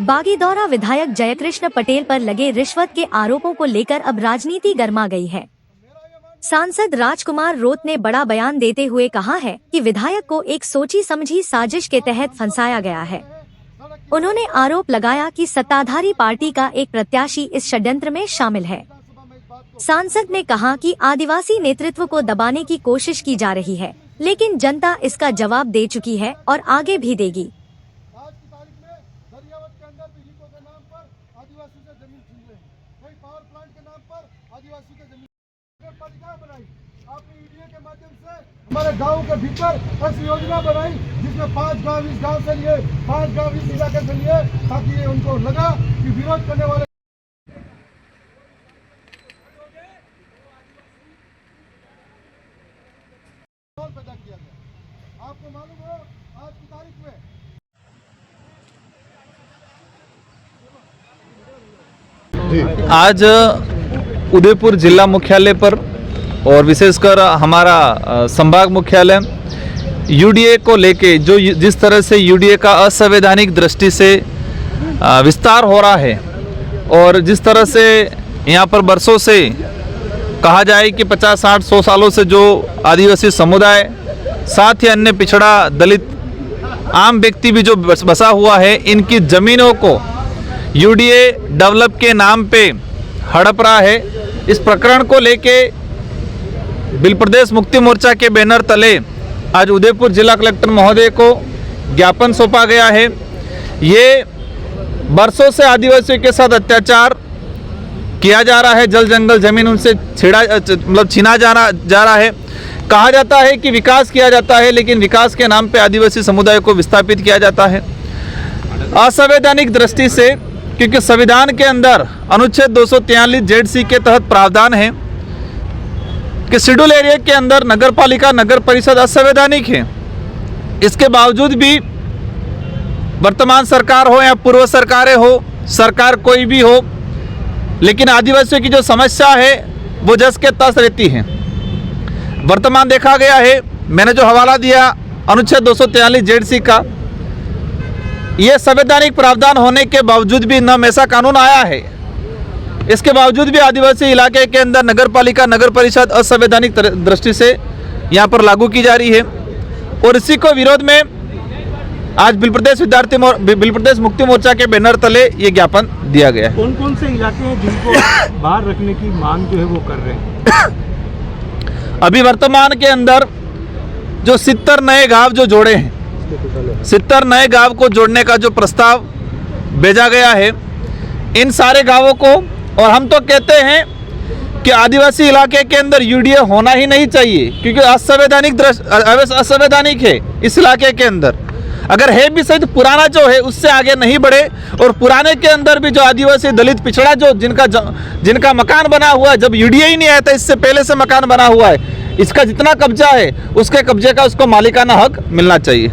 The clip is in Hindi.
बागीदौरा विधायक जयकृष्ण पटेल पर लगे रिश्वत के आरोपों को लेकर अब राजनीति गर्मा गई है। सांसद राजकुमार रोत ने बड़ा बयान देते हुए कहा है कि विधायक को एक सोची समझी साजिश के तहत फंसाया गया है। उन्होंने आरोप लगाया कि सत्ताधारी पार्टी का एक प्रत्याशी इस षड्यंत्र में शामिल है। सांसद ने कहा कि आदिवासी नेतृत्व को दबाने की कोशिश की जा रही है, लेकिन जनता इसका जवाब दे चुकी है और आगे भी देगी। हमारे गांव के भीतर ऐसी योजना बनाई जिसमें 5 गांव इस गांव से लिए, 5 गांव इस इलाके से लिए, ताकि ये उनको लगा कि विरोध करने वाले पैदा किया गया। आपको मालूम हो आज की तारीख में आज उदयपुर जिला मुख्यालय पर और विशेषकर हमारा संभाग मुख्यालय यूडीए को लेके जो जिस तरह से यूडीए का असंवैधानिक दृष्टि से विस्तार हो रहा है और जिस तरह से यहाँ पर बरसों से कहा जाए कि 50, 60, 100 सालों से जो आदिवासी समुदाय साथ ही अन्य पिछड़ा दलित आम व्यक्ति भी जो बसा हुआ है, इनकी ज़मीनों को यूडीए डेवलप के नाम पे हड़प रहा है। इस प्रकरण को लेके बिल प्रदेश मुक्ति मोर्चा के बैनर तले आज उदयपुर जिला कलेक्टर महोदय को ज्ञापन सौंपा गया है। ये बरसों से आदिवासियों के साथ अत्याचार किया जा रहा है, जल जंगल जमीन उनसे छीना जा रहा है। कहा जाता है कि विकास किया जाता है, लेकिन विकास के नाम पे आदिवासी समुदाय को विस्थापित किया जाता है असंवैधानिक दृष्टि से, क्योंकि संविधान के अंदर अनुच्छेद 243 ZC के तहत प्रावधान है कि शेड्यूल एरिया के अंदर नगर पालिका नगर परिषद असंवैधानिक है। इसके बावजूद भी वर्तमान सरकार हो या पूर्व सरकारें हो, सरकार कोई भी हो, लेकिन आदिवासियों की जो समस्या है वो जस के तस रहती है। वर्तमान देखा गया है, मैंने जो हवाला दिया अनुच्छेद 243 ZC का, ये संवैधानिक प्रावधान होने के बावजूद भी न ऐसा कानून आया है, इसके बावजूद भी आदिवासी इलाके के अंदर नगर पालिका नगर परिषद असंवैधानिक दृष्टि से यहाँ पर लागू की जा रही है। और इसी को विरोध में आज बिल प्रदेश मुक्ति मोर्चा के बैनर तले ये ज्ञापन दिया गया है। कौन कौन से इलाके हैं जिनको बाहर रखने की मांग जो है वो कर रहे हैं? अभी वर्तमान के अंदर जो 70 नए गांव जो जोड़े हैं, 70 नए गांव को जोड़ने का जो प्रस्ताव भेजा गया है, इन सारे गांवों को, और हम तो कहते हैं कि आदिवासी इलाके के अंदर यूडीए होना ही नहीं चाहिए, क्योंकि असंवैधानिक है इस इलाके के अंदर। अगर है भी सही तो पुराना जो है उससे आगे नहीं बढ़े, और पुराने के अंदर भी जो आदिवासी दलित पिछड़ा जो जिनका मकान बना हुआ है, जब यूडीए ही नहीं आया था इससे पहले से मकान बना हुआ है, इसका जितना कब्जा है उसके कब्जे का उसको मालिकाना हक मिलना चाहिए।